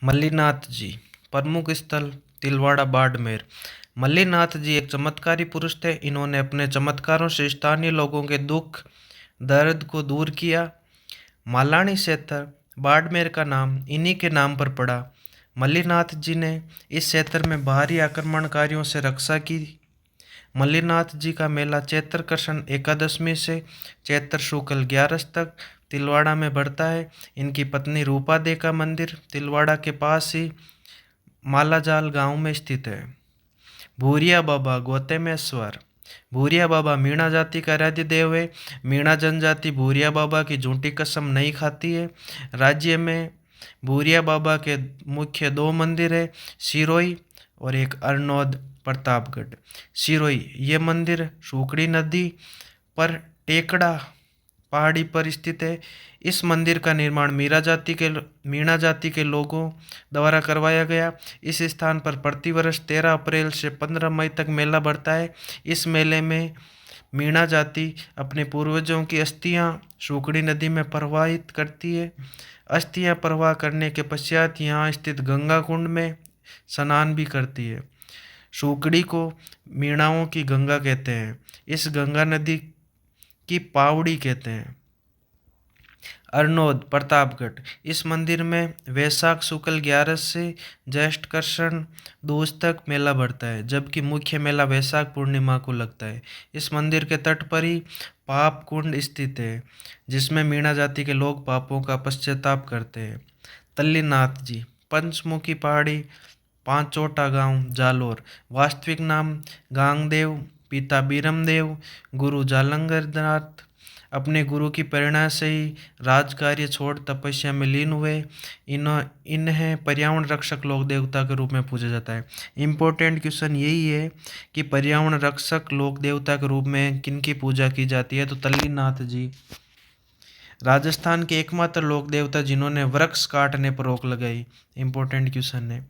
मल्लीनाथ जी। प्रमुख स्थल तिलवाड़ा बाड़मेर। मल्लीनाथ जी एक चमत्कारी पुरुष थे। इन्होंने अपने चमत्कारों से स्थानीय लोगों के दुख दर्द को दूर किया। मालानी क्षेत्र बाड़मेर का नाम इन्हीं के नाम पर पड़ा। मल्लीनाथ जी ने इस क्षेत्र में बाहरी आक्रमणकारियों से रक्षा की। मल्लीनाथ जी का मेला चैत्र कृष्ण एकादशमी से चैत्र शुक्ल 11 तक तिलवाड़ा में बढ़ता है। इनकी पत्नी रूपा दे का मंदिर तिलवाड़ा के पास ही मालाजाल गांव में स्थित है। भूरिया बाबा गौतमेश्वर। भूरिया बाबा मीणा जाति का आराध्य देव है। मीणा जनजाति भूरिया बाबा की झूठी कसम नहीं खाती है। राज्य में भूरिया बाबा के मुख्य दो मंदिर है, सिरोई और एक अरनौद प्रतापगढ़। सिरोई ये मंदिर सूखड़ी नदी पर टेकड़ा पहाड़ी पर स्थित है। इस मंदिर का निर्माण मीणा जाति के लोगों द्वारा करवाया गया। इस स्थान पर प्रतिवर्ष 13 अप्रैल से 15 मई तक मेला बढ़ता है। इस मेले में मीणा जाति अपने पूर्वजों की अस्थियां सूखड़ी नदी में प्रवाहित करती है। अस्थियां प्रवाह करने के पश्चात यहाँ स्थित गंगा कुंड में स्नान भी करती है। सूखड़ी को मीणाओं की गंगा कहते हैं। इस गंगा नदी की पावड़ी कहते हैं। अरनोद प्रतापगढ़। इस मंदिर में वैशाख शुक्ल 11 से ज्येष्ठ कृष्ण 2 तक मेला बढ़ता है, जबकि मुख्य मेला वैशाख पूर्णिमा को लगता है। इस मंदिर के तट पर ही पाप कुंड स्थित है, जिसमें मीणा जाति के लोग पापों का पश्चाताप करते हैं। तल्लीनाथ जी। पंचमुखी पहाड़ी पांचोटा गांव जालोर। वास्तविक नाम गांगदेव, पिता बीरमदेव, गुरु जालंगरनाथ। अपने गुरु की प्रेरणा से ही राजकार्य छोड़ तपस्या में लीन हुए। इन्हें पर्यावरण रक्षक लोक देवता के रूप में पूजा जाता है। इम्पोर्टेंट क्वेश्चन यही है कि पर्यावरण रक्षक लोक देवता के रूप में किनकी पूजा की जाती है, तो तल्लीनाथ जी राजस्थान के एकमात्र लोक देवता जिन्होंने वृक्ष काटने पर रोक लगाई। इम्पोर्टेंट क्वेश्चन है।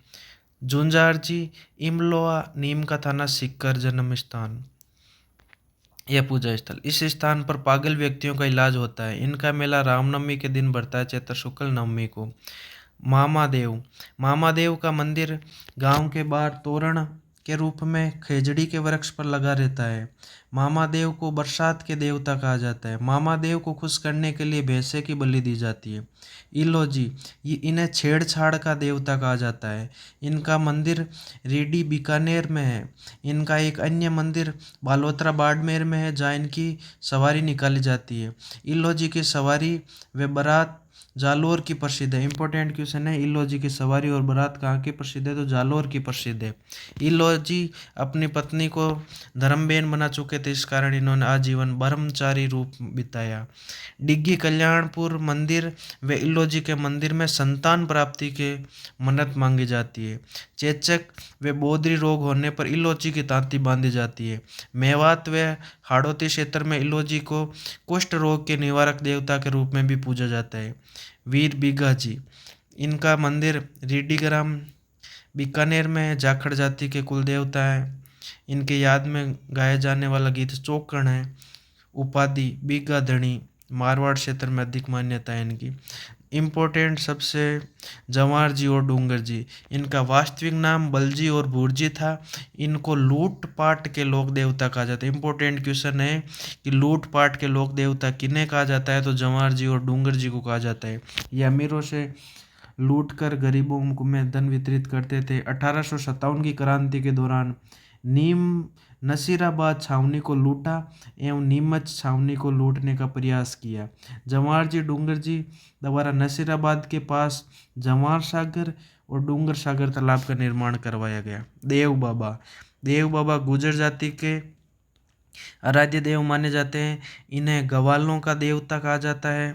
झुंझार जी इमलोआ नीम का थाना सिक्कर जन्म स्थान। यह पूजा स्थल। इस स्थान पर पागल व्यक्तियों का इलाज होता है। इनका मेला रामनवमी के दिन बढ़ता है, चैत्र शुक्ल नवमी को। मामादेव। मामादेव का मंदिर गांव के बाहर तोरण के रूप में खेजड़ी के वृक्ष पर लगा रहता है। मामादेव को बरसात के देवता कहा जाता है। मामादेव को खुश करने के लिए भैंसे की बलि दी जाती है। इलोजी ये इन्हें छेड़छाड़ का देवता कहा जाता है। इनका मंदिर रीडी बीकानेर में है। इनका एक अन्य मंदिर बालोतरा बाड़मेर में है, जहाँ इनकी सवारी निकाली जाती है। इलोजी की सवारी व बारात जालोर की प्रसिद्ध है। इंपॉर्टेंट क्वेश्चन है, इलोजी की सवारी और बारात कहाँ की प्रसिद्ध है, तो जालोर की प्रसिद्ध है। इलोजी अपनी पत्नी को धर्मबेन बना चुके थे, इस कारण इन्होंने आजीवन ब्रह्मचारी रूप बिताया। डिग्गी कल्याणपुर मंदिर व इलोजी के मंदिर में संतान प्राप्ति के मन्नत मांगी जाती है। चेचक व बोधरी रोग होने पर इलोजी की तांती बांधी जाती है। मेवात व हाड़ौती क्षेत्र में इलोजी को कुष्ठ रोग के निवारक देवता के रूप में भी पूजा जाता है। वीर बीघा जी इनका मंदिर रीडीग्राम बीकानेर में है। जाखड़ जाति के कुल देवता है। इनके याद में गाया जाने वाला गीत चौकण है। उपाधि बीघा धनी, मारवाड़ क्षेत्र में अधिक मान्यता है इनकी। इम्पोर्टेंट सबसे जवार जी और डूंगर जी, इनका वास्तविक नाम बलजी और भूरजी था। इनको लूट पाट के लोक देवता कहा जाता है। इम्पोर्टेंट क्वेश्चन है कि लूट पाट के लोक देवता किन्हें कहा जाता है, तो जवार जी और डूंगर जी को कहा जाता है। ये अमीरों से लूट कर गरीबों में धन वितरित करते थे। 1857 की क्रांति के दौरान नीम नसीराबाद छावनी को लूटा एवं नीमच छावनी को लूटने का प्रयास किया। जवाहर जी डूंगर जी द्वारा नसीराबाद के पास जवाहर सागर और डूंगर सागर तालाब का निर्माण करवाया गया। देव बाबा गुर्जर जाति के आराध्य देव माने जाते हैं। इन्हें गवालों का देवता कहा जाता है।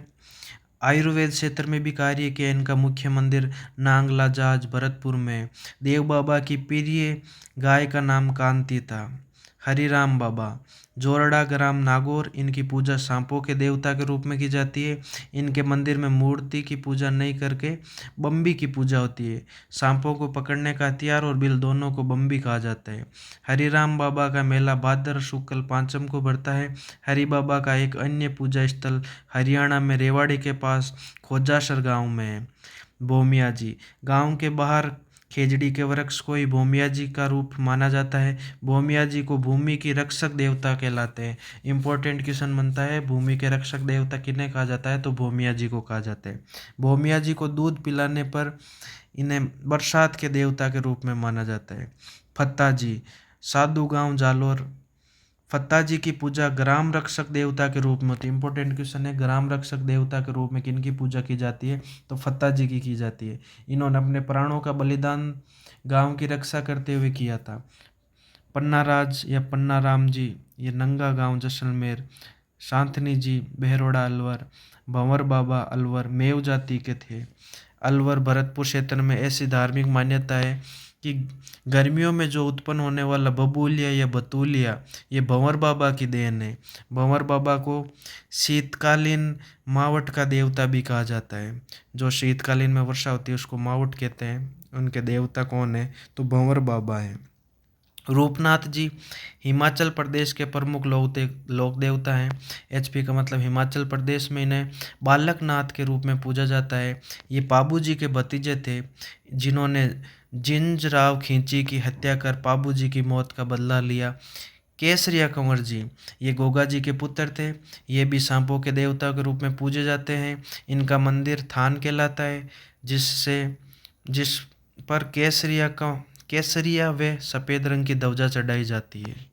आयुर्वेद क्षेत्र में भी कार्य किया। इनका मुख्य मंदिर नांगला जाज भरतपुर में। देव बाबा की प्रिय गाय का नाम कांति था। हरिराम बाबा जोरडा ग्राम नागौर। इनकी पूजा सांपों के देवता के रूप में की जाती है। इनके मंदिर में मूर्ति की पूजा नहीं करके बम्बी की पूजा होती है। सांपों को पकड़ने का हथियार और बिल दोनों को बम्बी कहा जाता है। हरिराम बाबा का मेला भाद्र शुक्ल पांचम को बढ़ता है। हरि बाबा का एक अन्य पूजा स्थल हरियाणा में रेवाड़ी के पास खोजासर गांव में है। भोमिया जी, गांव के बाहर खेजड़ी के वृक्ष को ही भोमिया जी का रूप माना जाता है। भोमिया जी को भूमि की रक्षक देवता कहलाते हैं। इंपॉर्टेंट क्वेश्चन बनता है, भूमि के रक्षक देवता किन्हें कहा जाता है, तो भोमिया जी को कहा जाता है। भोमिया जी को दूध पिलाने पर इन्हें बरसात के देवता के रूप में माना जाता है। फत्ता जी, साधु गांव जालोर। फत्ता जी की पूजा ग्राम रक्षक देवता के रूप में होती है। इंपॉर्टेंट क्वेश्चन है, ग्राम रक्षक देवता के रूप में किनकी पूजा की जाती है, तो फत्ता जी की जाती है। इन्होंने अपने प्राणों का बलिदान गांव की रक्षा करते हुए किया था। पन्ना राज या पन्ना राम जी, ये नंगा गांव जैसलमेर। शांतनी जी, बहरोड़ा अलवर। भंवर बाबा अलवर मेव जाति के थे। अलवर भरतपुर क्षेत्र में ऐसी धार्मिक मान्यता है कि गर्मियों में जो उत्पन्न होने वाला बबूलिया या बतूलिया, ये भंवर बाबा की देन है। भंवर बाबा को शीतकालीन मावट का देवता भी कहा जाता है। जो शीतकालीन में वर्षा होती है उसको मावट कहते हैं। उनके देवता कौन है, तो भंवर बाबा है। रूपनाथ जी, हिमाचल प्रदेश के प्रमुख लोक देवता हैं। एचपी का मतलब हिमाचल प्रदेश में इन्हें बालक नाथ के रूप में पूजा जाता है। ये पाबू जी के भतीजे थे, जिन्होंने जिंज राव खींची की हत्या कर पाबू जी की मौत का बदला लिया। केसरिया कंवर जी, ये गोगा जी के पुत्र थे। ये भी सांपों के देवता के रूप में पूजे जाते हैं। इनका मंदिर थान कहलाता है, जिस पर केसरिया व सफ़ेद रंग की ध्वजा चढ़ाई जाती है।